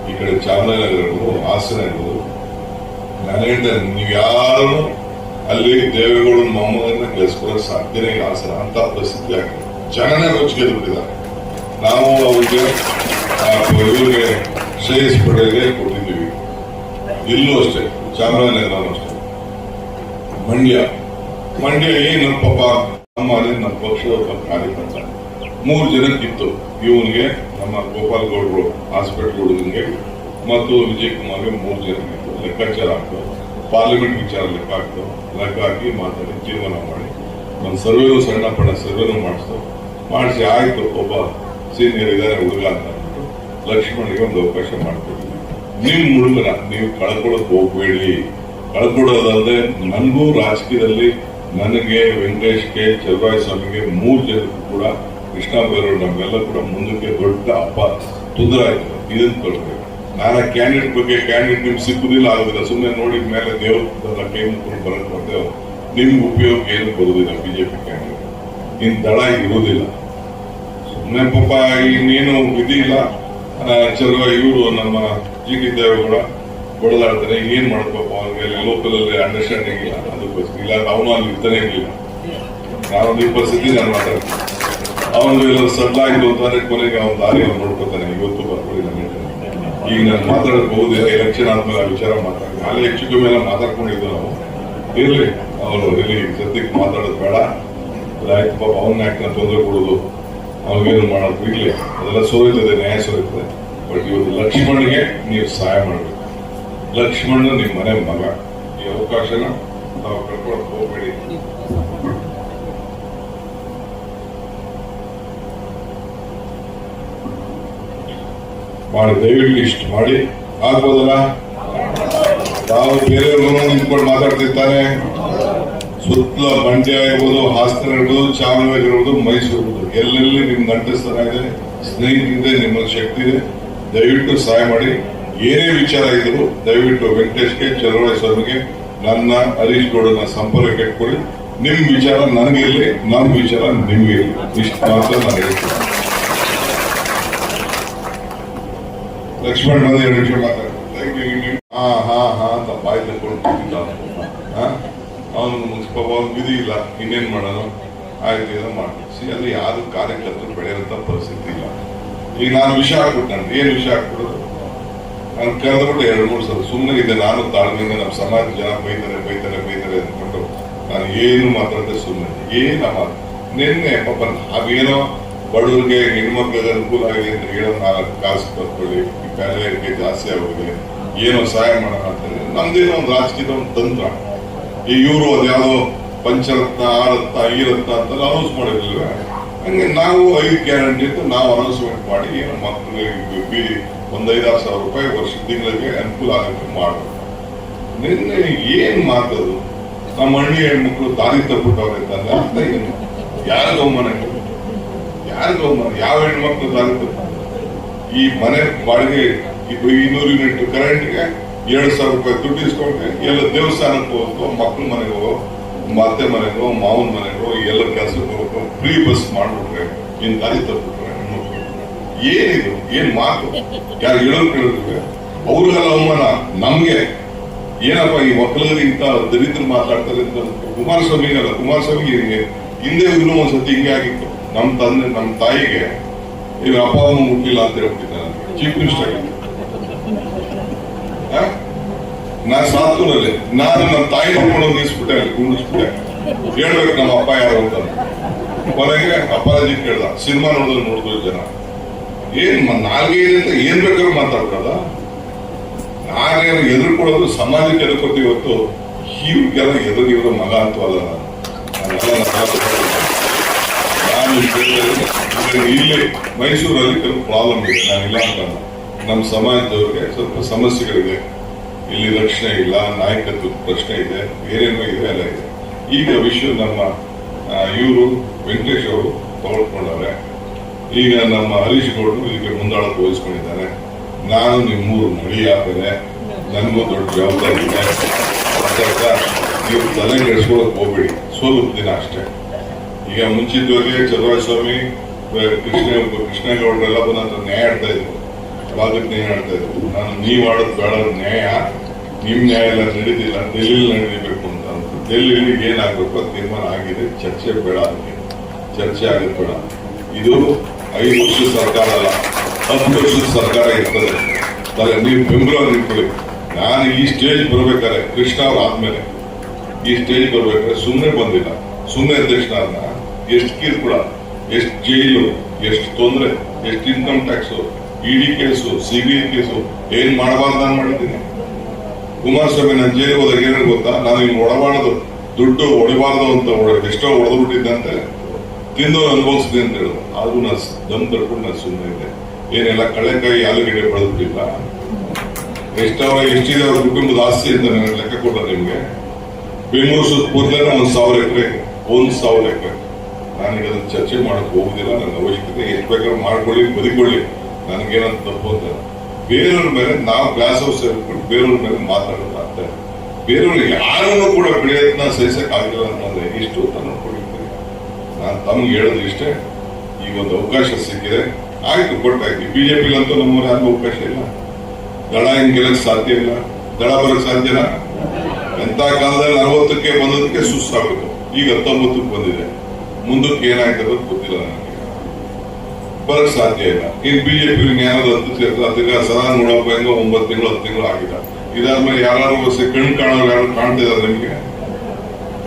ಈ ಕಡೆ ಚಾಮರಾಜನಗರ ಇರ್ಬೋದು, ಹಾಸನ ಇರ್ಬೋದು. ನಾನು ಹೇಳ್ತೇನೆ, ನೀವು ಯಾರು ಅಲ್ಲಿ ದೇವೇಗೌಡ ಮೊಮ್ಮಗನ್ನ ಗೆಲ್ಸ್ಕೊಳಕ್ ಸಾಧ್ಯನೇ ಇಲ್ಲ. ಹಾಸನ ಅಂತ ಪರಿಸ್ಥಿತಿ ಆಗಿದೆ. ಜನನೇ ರೋಚಿಗೆ ಬಿಟ್ಟಿದ್ದಾರೆ. ನಾವು ಅವ್ರಿಗೆ ಇವ್ರಿಗೆ ಶ್ರೇಯಸ್ ಪಟೇಲ್ಗೆ ಕೊಟ್ಟಿದ್ದೀವಿ. ಇಲ್ಲೂ ಅಷ್ಟೇ, ಚಾಮರಾಜನಗರ ಅಷ್ಟೇ. ಮಂಡ್ಯ ಏನು ಪಾಪ ನಮ್ಮ ಪಕ್ಷದ ಕಾರ್ಯಕರ್ತ 3 ಜನಕ್ಕಿತ್ತು. ಇವನಿಗೆ ನಮ್ಮ ಗೋಪಾಲ್ ಗೌಡ್ರು ಹಾಸ್ಪಿಟಲ್ ಹುಡುಗನಿಗೆ ಮತ್ತು ವಿಜಯ್ ಕುಮಾರ್ಗೆ 3 ಜನಕ್ಕಿತ್ತು. ಲೆಕ್ಕಾಚಾರ ಆಗ್ತು, ಪಾರ್ಲಿಮೆಂಟ್ ವಿಚಾರ ಲೆಕ್ಕ ಹಾಕಿ ಮಾತಾಡಿ ತೀರ್ಮಾನ ಮಾಡಿ ಒಂದು ಸರ್ವೇನು ಸಣ್ಣ ಪಡ ಸರ್ವೇನು ಮಾಡಿಸಿ ಆಯ್ತು. ಒಬ್ಬ ಸೀನಿಯರ್ ಇದ್ದಾರೆ ಹುಡುಗ ಅಂತ ಅಂದ್ಬಿಟ್ಟು ಲಕ್ಷ್ಮಣ್ಗೆ ಒಂದು ಅವಕಾಶ ಮಾಡ್ಕೊಟ್ಟಿದ್ವಿ. ನಿಮ್ ಹುಡುಗನ ನೀವು ಕಳ್ಕೊಳ್ಳೋಕೆ ಹೋಗ್ಬೇಡಿ. ಕಳ್ಕೊಡೋದಲ್ಲದೆ ನನಗೂ ರಾಜಕೀಯದಲ್ಲಿ ನನಗೆ, ವೆಂಕಟೇಶ್ಗೆ, ಚಲುವರಾಯ ಸ್ವಾಮಿಗೆ 3 ಜನಕ್ಕೂ ಕೂಡ ಕೃಷ್ಣ ಬೈರೇಗೌಡ ನಮ್ಮೆಲ್ಲ ಕೂಡ ಮುಂದಕ್ಕೆ ದೊಡ್ಡ ತೊಂದರೆ ಆಯ್ತು. ಇದನ್ನು ಕಳ್ಬೇಕು. ನಾನು ಕ್ಯಾಂಡಿಡೇಟ್ ನಿಮ್ಗೆ ಸಿಕ್ಕುದಿಲ್ಲ, ಆಗೋದಿಲ್ಲ. ಸುಮ್ಮನೆ ನೋಡಿದ ಮೇಲೆ ದೇವ್ರ ಕೈ ಮುಕ್ಕೊಂಡು ಬರಕ್ ಬರ್ತೇವೆ. ನಿಮ್ಗೆ ಉಪಯೋಗ ಏನು ಬರುವುದಿಲ್ಲ. ಬಿಜೆಪಿ ಕ್ಯಾಂಡಿಡೇಟ್ ಇನ್ ದಳ ಇರುವುದಿಲ್ಲ. ಸುಮ್ಮನೆ ಪಾಪ ಇನ್ನೇನು ವಿಧಿ ಇಲ್ಲ. ಇವರು ನಮ್ಮ ಜಿ.ಟಿ. ದೇವೇಗೌಡ ಬಡದಾಡ್ತಾರೆ. ಏನ್ ಮಾಡ್ಬೇಕು, ಅವ್ರಿಗೆ ಲೋಕಲ್ ಅಲ್ಲಿ ಅಂಡರ್ಸ್ಟ್ಯಾಂಡಿಂಗ್ ಇಲ್ಲ. ಅದಕ್ಕೋಸ್ಕರ ಇಲ್ಲ, ಅವನು ಅಲ್ಲಿ ಇರ್ತಾನೆ ಇರ್ಲಿಲ್ಲ. ನಾನೊಂದು 20 ಸತಿ ನಾನು ಮಾತಾಡ್ತೀನಿ. ಅವನು ಸಡ್ಲಾಯ್ತು ಅಂತಾನೆ ಕೊನೆಗೆ ಅವನ ದಾರಿ ಅವ್ನು ನೋಡ್ಕೊತಾನೆ. ಇವತ್ತು ಬರ್ಕೊಳ್ಳಿಲ್ಲ. ಈಗ ನಾನು ಮಾತಾಡಕ್ ಹೋಗುದಿಲ್ಲ. ಎಲೆಕ್ಷನ್ ಆದ್ಮೇಲೆ ಆ ವಿಚಾರ ಮಾತಾಡ್ತೀನಿ. ಅಲ್ಲಿ ಹೆಚ್ಚು ಕಮ್ಮಿ ಎಲ್ಲ ಮಾತಾಡ್ಕೊಂಡಿದ್ದು ನಾವು. ಇರ್ಲಿ, ಅವರು ಇಲ್ಲಿ ಸದ್ಯಕ್ಕೆ ಮಾತಾಡೋದು ಬೇಡ. ಆಯ್ತು ಪಾಪ ಅವನ್ನ ಯಾಕೆ ತೊಂದರೆ ಕೊಡೋದು, ಅವ್ರಿಗೇನು ಮಾಡೋದು ಇರ್ಲಿ. ಅದೆಲ್ಲ ಸೋರಿತದೆ, ನ್ಯಾಯ ಸೋರಿತದೆ. ಬಟ್ ಇವತ್ತು ಲಕ್ಷ್ಮಣ್ಗೆ ನೀವು ಸಹಾಯ ಮಾಡ್ಬೇಕು. ಲಕ್ಷ್ಮಣ್ ನಿಮ್ಮ ಮನೆ ಮಗ. ಈ ಅವಕಾಶನ ನಾವು ಕಳ್ಕೊಳಕ್ ಹೋಗ್ಬೇಡಿ. ಮಾಡಿ ದಯವಿಟ್ಟು ಇಷ್ಟು ಮಾಡಿ ಆಗ್ಬೋದಲ್ಲ. ತಾವು ಬೇರೆಯವ್ರನ್ನ ನಿಂತ್ಕೊಂಡು ಮಾತಾಡ್ತಿರ್ತಾನೆ. ಸುತ್ತಲ ಮಂಡ್ಯ ಇರ್ಬೋದು, ಹಾಸನ ಇರ್ಬೋದು, ಚಾಮರಾಜನಗರ ಇರ್ಬೋದು, ಮೈಸೂರು ಇರ್ಬೋದು, ಎಲ್ಲೆಲ್ಲಿ ನಿಮ್ಗೆ ಅಂಟಿಸ್ತಾನ ಇದೆ, ಸ್ನೇಹಿತರಿದೆ, ನಿಮ್ಮ ಶಕ್ತಿ ಇದೆ. ದಯವಿಟ್ಟು ಸಹಾಯ ಮಾಡಿ. ಏನೇ ವಿಚಾರ ಇದ್ರು ದಯವಿಟ್ಟು ವೆಂಕಟೇಶ್ಗೆ, ಚಲುವರಾಯ ಸ್ವಾಮಿಗೆ, ನನ್ನ ಹರೀಶ್ ಗೌಡನ ಸಂಪರ್ಕ ಇಟ್ಕೊಳ್ಳಿ. ನಿಮ್ ವಿಚಾರ ನನಗಿರ್ಲಿ, ನಮ್ಮ ವಿಚಾರ ನಿಮ್ಗೆ ಇರಲಿ. ಇಷ್ಟು ಮಾತ್ರ ನಾನು ಹೇಳ್ತೀನಿ. ಲಕ್ಷ್ಮಣ್ ಬಂದು 2 ನಿಮಿಷ ಮಾತಾಡ್ತೀನಿ. ಹಾ ಅಂತ ಬಾಯಿ ತಗೊಂಡು ಅವನು ಮುನ್ಸಿಪಾಲ್ ವಿಧಿ ಇಲ್ಲ, ಇನ್ನೇನ್ ಮಾಡೋದು, ಆಯ್ತು ಮಾಡಿ. ಅಲ್ಲಿ ಯಾರು ಕಾರ್ಯಕರ್ತರು ಬೆಳೆಯಂತ ಪರಿಸ್ಥಿತಿ ಇಲ್ಲ. ಈಗ ನಾನು ವಿಷಯ ಹಾಕ್ಬಿಟ್ಟು ಏನ್ ವಿಷಯ ಹಾಕ್ಬಿಡೋದು, ನಾನು ಕರೆದ್ಬಿಟ್ಟು 2-3 ಸಲ ಸುಮ್ಮನೆ ಇದೆ. ನಾನು ತಾಳ್ಮೆಯಿಂದ ನಮ್ಮ ಸಮಾಜ ಜನ ಬೈತಾರೆ ಅಂದ್ಕೊಂಡು ನಾನು ಏನು ಮಾತಾಡದೆ ಸುಮ್ಮನೆ ಏನ ನಿನ್ನೆ ಪಾಪ ಅವೇನೋ ಬಡವರಿಗೆ ಹೆಣ್ಮಕ್ಳಿಗೆ ಅನುಕೂಲ ಆಗಿದೆ ಅಂತ ಹೇಳೋ 4 ಕಾಸು ಬರ್ಕೊಳ್ಳಿ, ಈ ಪ್ಯಾಲೇರಿಗೆ ಜಾಸ್ತಿ ಆಗೋಗಿದೆ, ಏನೋ ಸಹಾಯ ಮಾಡೋಣ ಅಂತಂದ್ರೆ ನಮ್ದೇನೋ ಒಂದು ರಾಜಕೀಯದ ಒಂದು ತಂತ್ರ. ಈ ಇವರು ಅದ್ಯಾವುದೋ ಪಂಚರತ್ನ, ಆ ರತ್ನ, ಈ ರತ್ನ ಅಂತ ಅನೌನ್ಸ್ ಮಾಡಿರ್ಲಿಲ್ಲ. ಹಂಗೆ ನಾವು 5 ಗ್ಯಾರಂಟಿ ಅಂತ ನಾವು ಅನೌನ್ಸ್ಮೆಂಟ್ ಮಾಡಿ ಏನೋ ಮಕ್ಕಳಿಗೆ ಒಂದು 5-6 ಸಾವಿರ ರೂಪಾಯಿ ವರ್ಷ ತಿಂಗಳಿಗೆ ಅನುಕೂಲ ಆಗುತ್ತೆ ಮಾಡೋದು. ನಿನ್ನೆ ಏನ್ ಮಾತದು, ನಮ್ಮ ಹಳ್ಳಿ ಹೆಣ್ಮಕ್ಳು ದಾರಿ ತಪ್ಪಿಟ್ಟವ್ರೆ ಅಂತಂದ್ರೆ ಅರ್ಥ ಏನು? ಯಾರಿಗ ಅವಮಾನ, ಯಾವ ಹೆಣ್ಮಕ್ಳು ದಾರಿ ತಪ್ಪ? ಈ ಮನೆ ಬಾಡಿಗೆ 200 ಯೂನಿಟ್ ಕರೆಂಟ್ಗೆ 2,000 ರೂಪಾಯಿ ದುಡ್ಡು ಇಸ್ಕೊಂಡ್ರೆ ಎಲ್ಲ ದೇವಸ್ಥಾನಕ್ಕೆ ಹೋಗ್ಬೇಕು, ಮಕ್ಳ ಮನೆಗೆ ಹೋಗೋ, ಅತ್ತೆ ಮನೆಗೋ, ಮಾವನ ಮನೆಗೋ, ಎಲ್ಲ ಕೆಲಸಕ್ಕೆ ಹೋಗ್ಬೇಕು, ಫ್ರೀ ಬಸ್ ಮಾಡ್ಬಿಟ್ರೆ ಇನ್ ದಾರಿ ತಪ್ಪಿಟ್ರೆ ಹೆಣ್ಮಕ್ಳು ಏನಿದು, ಏನ್ ಮಾತು? ಯಾರು ಹೇಳೋರು ಕೇಳಿದ್ರೆ ಅವ್ರಿಗೆಲ್ಲ ಅವಮಾನ, ನಮ್ಗೆ ಏನಪ್ಪ ಈ ಒಕ್ಕಲಿಗರು ಇಂತ ದರಿದ್ರ ಮಾತಾಡ್ತಾರೆ ಅಂತ. ಕುಮಾರಸ್ವಾಮಿಗಲ್ಲ, ಕುಮಾರಸ್ವಾಮಿ ಹಿಂದೆ ಇನ್ನೂ ಒಂದ್ಸತಿ ಹಿಂಗೆ ಆಗಿತ್ತು. ನಮ್ಮ ತಂದೆ ನಮ್ಮ ತಾಯಿಗೆ ಈಗ ಅಪ್ಪ ಅಮ್ಮ ಮುಟ್ಟಿಲ್ಲ ಅಂತ ಹೇಳ್ಬಿಟ್ಟಿದ್ದ ಚೀಫ್ ಮಿನಿಸ್ಟರ್ ಆಗಿತ್ತು. ನಾನು ಸಾತ್ನೂರಲ್ಲಿ ನಾನು ನಮ್ಮ ತಾಯಿ ನೋಡ್ಕೊಂಡು ನಿಲ್ಸ್ಬಿಟ್ಟೆ, ಅಲ್ಲಿ ಕುಂಡಿಸ್ಬಿಟ್ಟೆ, ಹೇಳ್ಬೇಕು ನಮ್ಮ ಅಪ್ಪ ಯಾರು ಅಂತ. ಕೊನೆಗೆ ಅಪ್ಪಾಜಿ ಕೇಳ್ದ, ಸಿನಿಮಾ ನೋಡಿದ್ರು ಜನ ಏನ್ ನಾಲ್ಗೆ ಅಂತ ಏನ್ ಬೇಕಾದ್ರೂ ಮಾತಾಡ್ತದ. ನಾನೇನು ಎದುರ್ಕೊಳ್ಳೋದು ಸಮಾಜಕ್ಕೆ ಎದುರ್ಕೊತೀವಿ ಹೊತ್ತು ಇವ್ರಿಗೆಲ್ಲ ಎದುರಿಗಿರೋ ಮಗ ಅಂತೂ ಅಲ್ಲ. ನಾನು ಇಲ್ಲಿ ಮೈಸೂರಲ್ಲಿ ಕೆಲವು ಪ್ರಾಬ್ಲಮ್ ಇದೆ, ನಾನಿಲ್ಲ ಅಂತಲ್ಲ. ನಮ್ಮ ಸಮಾಜದವ್ರಿಗೆ ಸ್ವಲ್ಪ ಸಮಸ್ಯೆಗಳಿದೆ. ಇಲ್ಲಿ ರಕ್ಷಣೆ ಇಲ್ಲ, ನಾಯಕತ್ವದ ಪ್ರಶ್ನೆ ಇದೆ, ಬೇರೇನೋ ಇದೆ, ಎಲ್ಲ ಇದೆ. ಈಗ ವಿಷಯ ನಮ್ಮ ಇವರು ವೆಂಕಟೇಶ್ ಅವರು ತಗೊಳ್ಕೊಂಡವ್ರೆ. ಈಗ ನಮ್ಮ ಹರೀಶ್ ಗೌಡರು ಇದಕ್ಕೆ ಮುಂದಾಳಕ್ಕೆ ವಹಿಸ್ಕೊಂಡಿದ್ದಾರೆ. ನಾನು ನಿಮ್ಮೂರು ನಡಿಯಾದರೆ ನನಗೂ ದೊಡ್ಡ ಜವಾಬ್ದಾರಿ ಇದೆ. ನೀವು ತಲೆ ಕೆಡಿಸ್ಕೊಳಕ್ ಹೋಗ್ಬೇಡಿ, ಸ್ವಲ್ಪ ದಿನ ಅಷ್ಟೇ. ಈಗ ಮುಂಚಿತವಾಗಿ ಚಂದ್ರಸ್ವಾಮಿ ಕೃಷ್ಣೇಗೌಡರೆಲ್ಲ ಬಂದ ನ್ಯಾಯ ಆಡ್ತಾ ಇದ್ರು, ಭಾಗಕ್ಕೆ ನ್ಯಾಯ ಆಡ್ತಾ ಇದ್ರು. ನಾನು ನೀವ್ ಆಡೋದು ಬೇಡ, ನ್ಯಾಯ ನಿಮ್ ನ್ಯಾಯ ಎಲ್ಲ ನಡೀತಿಲ್ಲ, ಡೆಲ್ಲಿಲಿ ನಡೀಬೇಕು ಅಂತ. ಡೆಲ್ಲಿಲಿ ಏನಾಗಬೇಕು ಅದು ತೀರ್ಮಾನ ಆಗಿದೆ. ಚರ್ಚೆ ಬೇಡ, ಅದಕ್ಕೆ ಚರ್ಚೆ ಆಗೋದು ಬೇಡ. ಇದು 5 ವರ್ಷದ ಸರ್ಕಾರ ಅಲ್ಲ, 10 ವರ್ಷದ ಸರ್ಕಾರ ಇರ್ತದೆ. ನೀವು ಬೆಂಬಲ ನಿಂತ್ಕೊಳ್ಳಿ. ನಾನು ಈ ಸ್ಟೇಜ್ ಬರ್ಬೇಕಾದ್ರೆ ಕೃಷ್ಣ ಅವ್ರು ಆದ್ಮೇಲೆ ಈ ಸ್ಟೇಜ್ ಬರ್ಬೇಕಾದ್ರೆ ಸುಮ್ಮನೆ ಬಂದಿಲ್ಲ. ಸುಮ್ಮನೆ ಅಧ್ಯಕ್ಷನ ಎಷ್ಟು ಕಿರುಕುಳ, ಎಷ್ಟು ಜೈಲು, ಎಷ್ಟು ತೊಂದರೆ, ಎಷ್ಟು ಇನ್ಕಮ್ ಟ್ಯಾಕ್ಸ್, ಇಡಿ ಕೇಸು, ಸಿಬಿಐ ಕೇಸು, ಏನ್ ಮಾಡಬಾರ್ದು ನಾನು ಮಾಡಿದ್ದೀನಿ. ಕುಮಾರಸ್ವಾಮಿ ನಾನು ಜೈಲಿಗೆ ಹೋದಾಗ ಏನೇನು ಗೊತ್ತಾ, ನಾನು ಹಿಂಗ್ ಹೊಡಬಾರ್ದು, ದುಡ್ಡು ಹೊಡಿಬಾರ್ದು ಅಂತ ಎಷ್ಟೋ ಹೊಡೆದು ಬಿಟ್ಟಿದ್ದಂತೆ, ತಿಂದು ಅನುಭವಿಸಿದೆ ಅಂತ ಹೇಳುದು. ಆದ್ರೂ ನಾನು ದಮ್ ತಡ್ಕೊಂಡು ನಾನು ಸುಮ್ಮನೆ ಇದ್ದೆ. ಏನೆಲ್ಲ ಕಳೆಕಾಯಿ ಆಲೂಗಡ್ಡೆ ಬೆಳೆದ್ಬಿಟ್ಟಿಲ್ಲ. ಎಷ್ಟಿದೆ ಅವ್ರ ಕುಟುಂಬದ ಆಸ್ತಿ ಅಂತ ನನಗೆ ಲೆಕ್ಕ ಕೊಡ ನಿಮ್ಗೆ. ಬೆಂಗಳೂರು ಸುತ್ತಮುತ್ತಲೇ 1,000 ಎಕರೆ, 1,000 ಎಕರೆ. ನಾನೀಗ ಅದನ್ನ ಚರ್ಚೆ ಮಾಡಕ್ ಹೋಗುದಿಲ್ಲ. ನನ್ನ ಅವಶ್ಯಕತೆ ಎಷ್ಟು ಬೇಕಾದ್ರೂ ಮಾಡ್ಕೊಳ್ಳಿ, ಬದುಕೊಳ್ಳಿ, ನನಗೇನಂತ ತಪ್ಪು ಅಂತ. ಬೇರೆಯವ್ರ ಮೇಲೆ ನಾವು ಗ್ಲಾಸ್ ಹೌಸ್ ಹೇಳ್ಕೊಂಡು ಬೇರೆಯವ್ರ ಮೇಲೆ ಮಾತಾಡೋದು ಆಗ್ತದೆ. ಬೇರೆಯವ್ರಿಗೆ ಯಾರನ್ನು ಕೂಡ ಬೆಳೆಯೋದನ್ನ ಸಹಿಸಕ್ ಆಗಿಲ್ಲ ಅಂತಂದ್ರೆ ಇಷ್ಟು ನೋಡ್ಕೊಂಡಿರ್ತೀನಿ. ನಾನು ತಮ್ಗೆ ಹೇಳೋದು ಇಷ್ಟೇ, ಈಗ ಒಂದು ಅವಕಾಶ ಸಿಕ್ಕಿದೆ, ಆಯ್ತು ಕೊಟ್ಟಾಯ್ತು. ಬಿಜೆಪಿಲಂತೂ ನಮ್ಮೂರ ಯಾರಿಗೂ ಅವಕಾಶ ಇಲ್ಲ. ದಳ ಹಿಂಗ್ ಗೆಲ್ಲಕ್ ಸಾಧ್ಯ ಇಲ್ಲ, ದಳ ಬರಕ್ ಸಾಧ್ಯನ. ಎಂತ ಕಾಲದಲ್ಲಿ 40ಕ್ಕೆ ಬಂದದಕ್ಕೆ ಸುಸ್ತಾಗುತ್ತೆ, ಈಗ 19ಕ್ಕೆ ಬಂದಿದೆ. ಮುಂದಕ್ಕೆ ಏನಾಗ್ತದೆ ಗೊತ್ತಿಲ್ಲ ನನಗೆ, ಬರಕ್ ಸಾಧ್ಯ ಇಲ್ಲ. ಇನ್ ಬಿಜೆಪಿ ಜ್ಞಾನದ 10 ಸೇರ್ತದೆ. ಅದಕ್ಕೆ ಸದಾ ನೋಡಪ್ಪ ಹೆಂಗ 9 ತಿಂಗಳು 10 ತಿಂಗಳು ಆಗಿದೆ. ಇದಾದ್ಮೇಲೆ ಯಾರು ಕಣ್ಣು ಕಾಣೋರು ಯಾರು ಕಾಣ್ತಿದ್ದಾರೆ ನಿಮ್ಗೆ?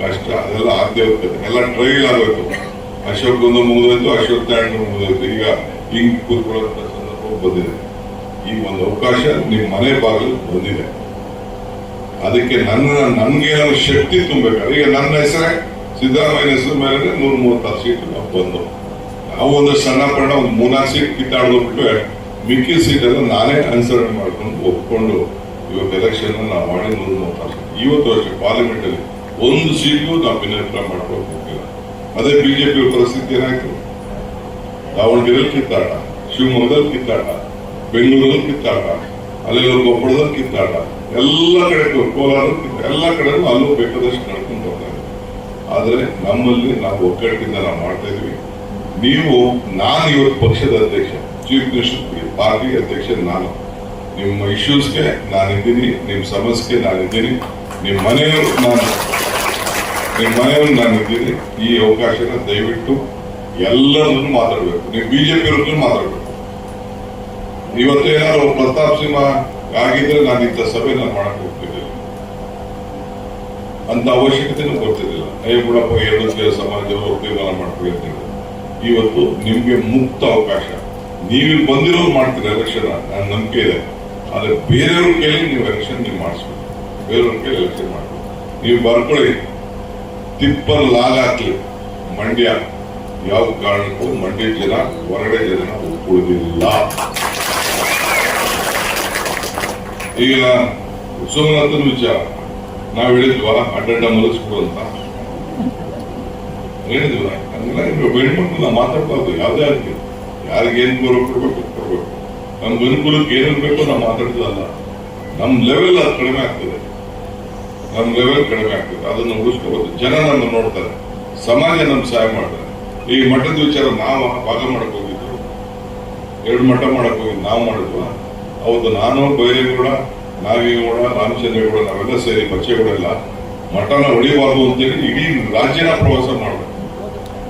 ಕಷ್ಟ. ಅದೆಲ್ಲ ಆದ್ಯ ಹೋಗ್ತದೆ, ಎಲ್ಲ ಟ್ರೈಲ್ ಆಗೋಯ್ತು. ಅಶೋಕ್ ಒಂದು ಮುಗಿದೋಯ್ತು, ಅಶೋಕ್ ತಾಂಡ್ ಮುಗಿದೋಯ್ತು. ಈಗ ಹಿಂಗ್ ಕೂತ್ಕೊಳ್ಳೋ ಸಂದರ್ಭ ಬಂದಿದೆ. ಈ ಒಂದು ಅವಕಾಶ ನಿಮ್ ಮನೆ ಬಾಗಿಲು ಬಂದಿದೆ. ಅದಕ್ಕೆ ನನ್ಗೆ ಶಕ್ತಿ ತುಂಬಬೇಕಾದ್ರೆ ಈಗ ನನ್ನ ಹೆಸರೇ ಸಿದ್ದರಾಮಯ್ಯ ಹೆಸರು ಮೇಲೆ 136 ಸೀಟ್ ನಾವು ಬಂದು, ನಾವು ಒಂದು ಸಣ್ಣ ಪಣ್ಣ ಒಂದು 3-4 ಸೀಟ್ ಕಿತ್ತಾಡ್ಬಿಟ್ರೆ ಮಿಕ್ಕಿ ಸೀಟೆಲ್ಲ ನಾನೇ ಅನುಸರಣೆ ಮಾಡ್ಕೊಂಡು ಒಪ್ಕೊಂಡು ಇವತ್ತು ಎಲೆಕ್ಷನ್ ನಾವು ಮಾಡಿ 136 ಸೀಟ್. ಇವತ್ತು ಅಷ್ಟೇ ಪಾರ್ಲಿಮೆಂಟ್ ಅಲ್ಲಿ 1 ಸೀಟ್ಗೂ ನಾವು ಭಿನ್ನಾಭಿಪ್ರಾಯ ಮಾಡ್ಕೊಂಡು ಹೋಗಿಲ್ಲ. ಅದೇ ಬಿಜೆಪಿ ಪರಿಸ್ಥಿತಿ ಏನಾಯ್ತು? ದಾವಣಗೆರೆಯಲ್ಲಿ ಕಿತ್ತಾಟ, ಶಿವಮೊಗ್ಗದಲ್ಲಿ ಕಿತ್ತಾಟ, ಬೆಂಗಳೂರಲ್ಲಿ ಕಿತ್ತಾಟ, ಅಲ್ಲೆಲ್ಲ ಕೊಪ್ಪಳದಲ್ಲಿ ಕಿತ್ತಾಟ, ಎಲ್ಲ ಕಡೆ ಕೋಲಾರ ಎಲ್ಲ ಕಡೆನೂ ಅಲ್ಲೂ ಬೇಕಾದಷ್ಟು ನಡ್ಕೊಂಡು ಹೋಗ್ತಾರೆ. ಆದ್ರೆ ನಮ್ಮಲ್ಲಿ ನಾವು ಒಗ್ಗಟ್ಟಿಂದ ನಾವು ಮಾಡ್ತಾ ಇದೀವಿ. ನಾನು ಇವತ್ತು ಪಕ್ಷದ ಅಧ್ಯಕ್ಷ, ಚೀಫ್ ಮಿನಿಸ್ಟರ್, ಪಾರ್ಟಿ ಅಧ್ಯಕ್ಷ ನಾನು. ನಿಮ್ಮ ಇಶ್ಯೂಸ್ಗೆ ನಾನಿದ್ದೀನಿ, ನಿಮ್ಮ ಸಮಸ್ಯೆಗೆ ನಾನಿದ್ದೀನಿ, ನಿಮ್ಮ ಮನೆಯವರು ನಾನಿದ್ದೀನಿ. ಈ ಅವಕಾಶನ ದಯವಿಟ್ಟು ಎಲ್ಲರನ್ನು ಮಾತಾಡ್ಬೇಕು. ನೀವು ಬಿಜೆಪಿ ಅವ್ರದ್ದು ಮಾತಾಡ್ಬೇಕು. ಇವತ್ತೇನಾದ್ರು ಪ್ರತಾಪ್ ಸಿಂಹ ಆಗಿದ್ರೆ ನಾನು ಇಂಥ ಸಭೆ ನಾನು ಮಾಡಕ್ ಹೋಗ್ತಿದ್ದಿಲ್ಲ, ಅಂತ ಅವಶ್ಯಕತೆನೂ ಬರ್ತಿದ್ದಿಲ್ಲ. ಬಿಡಪ್ಪ 2 ಸಮಾಜದವರು ತೀರ್ಮಾನ ಮಾಡ್ಕೊಳ್ತೀನಿ. ಇವತ್ತು ನಿಮ್ಗೆ ಮುಕ್ತ ಅವಕಾಶ. ನೀವು ಬಂದಿರೋರು ಮಾಡ್ತೀರಿ ಎಲೆಕ್ಷನ್, ನನ್ನ ನಂಬಿಕೆ ಇದೆ. ಆದ್ರೆ ಬೇರೆಯವ್ರ ಕೇಳಿ ನೀವು ಎಲೆಕ್ಷನ್ ನೀವು ಮಾಡಿಸ್ಬೇಕು, ಬೇರೆಯವ್ರ ಕೇಳಿ ಎಲೆಕ್ಷನ್ ಮಾಡ್ಬೇಕು. ನೀವು ಬರ್ಕೊಳ್ಳಿ, ತಿಪ್ಪಲ್ ಲಾಗಾಕ್ಲಿ ಮಂಡ್ಯ ಯಾವ ಕಾರಣಕ್ಕೂ ಮಂಡ್ಯ ಜನ ಹೊರಗಡೆ ಜನ ಒಪ್ಪುವುದಿಲ್ಲ. ಈಗ ಸೋಮನಾಥನ ವಿಚಾರ ನಾವ್ ಹೇಳಿದ್ವಾ, ಅಡ್ಡ ಮಲಗಿಸ್ಬಿಡು ಅಂತ ಹೇಳಿದ್ವಿ. ಹಂಗೆಲ್ಲ ಹೆಣ್ಮಕ್ಳು ನಾವು ಮಾತಾಡ್ಬಾರ್ದು. ಯಾವ್ದೇ ಆಗ್ಲಿ, ಯಾರಿಗೆ ಏನ್ ಗೌರವ ಕೊಡ್ಬೇಕು ಕೊಡ್ಬೇಕು. ನಮ್ಗೆ ಅನುಕೂಲಕ್ಕೆ ಏನೇನ್ ಬೇಕೋ ನಾವು ಮಾತಾಡೋದಲ್ಲ. ನಮ್ ಲೆವೆಲ್ ಅದು ಕಡಿಮೆ ಆಗ್ತದೆ, ಅದನ್ನ ಉಳಿಸ್ಕೋಬಹುದು. ಜನ ನಮ್ಮ ನೋಡ್ತಾರೆ, ಸಮಾಜ ನಮ್ ಸಹಾಯ ಮಾಡ್ತಾರೆ. ಈ ಮಠದ ವಿಚಾರ ನಾವು ಭಾಗ ಮಾಡಕ್ ಹೋಗಿದ್ರು, 2 ಮಠ ಮಾಡಕ್ ಹೋಗಿ ನಾವು ಮಾಡಿದ್ವ. ಹೌದು, ನಾನು ಬೈರೇಗೌಡ, ನಾಗೇಗೌಡ, ರಾಮಚಂದ್ರೇಗೌಡ ನಾವೆಲ್ಲ ಸೇರಿ ಬಚ್ಚೇಗೌಡೆಲ್ಲ ಮಠನ ಹೊಡಿಬಾರ್ದು ಅಂತೇಳಿ ಇಡೀ ರಾಜ್ಯನ ಪ್ರವಾಸ ಮಾಡ್ಬೇಕು.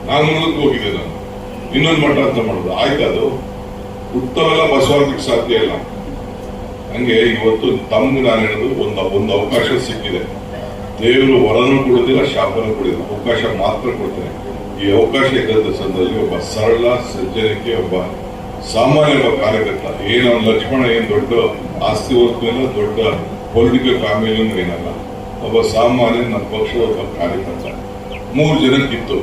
ನಾಗಮಂಗಲಕ್ಕೆ ಹೋಗಿದ್ದೆ ನಾನು, ಇನ್ನೊಂದು ಮಠ ಅಂತ ಮಾಡುದು. ಆಯ್ತು, ಅದು ಹುಟ್ಟವೆಲ್ಲ ಬಸವಾಗಲಿಕ್ಕೆ ಸಾಧ್ಯ ಇಲ್ಲ. ಹಂಗೆ ಇವತ್ತು ತಮ್ಗೆ ನಾನು ಹೇಳೋದು, ಒಂದು ಅವಕಾಶ ಸಿಕ್ಕಿದೆ. ದೇವರು ವರನೂ ಕೊಡೋದಿಲ್ಲ, ಶಾಪನೂ ಕೊಡೋದಿಲ್ಲ, ಅವಕಾಶ ಮಾತ್ರ ಕೊಡ್ತೇನೆ. ಈ ಅವಕಾಶ ಇದ್ದ ಸಂದರ್ಭದಲ್ಲಿ ಒಬ್ಬ ಸರಳ ಸಜ್ಜನಿಕೆ, ಒಬ್ಬ ಸಾಮಾನ್ಯ ಒಬ್ಬ ಕಾರ್ಯಕರ್ತ, ಏನು ಲಕ್ಷ್ಮಣ ಏನ್ ದೊಡ್ಡ ಆಸ್ತಿ ವಸ್ತು ಇಲ್ಲ, ದೊಡ್ಡ ಪೊಲಿಟಿಕಲ್ ಫ್ಯಾಮಿಲಿ ಏನಲ್ಲ, ಒಬ್ಬ ಸಾಮಾನ್ಯ ನಮ್ಮ ಪಕ್ಷದ ಒಬ್ಬ ಕಾರ್ಯಕರ್ತ. 3 ಜನಕ್ಕಿತ್ತು.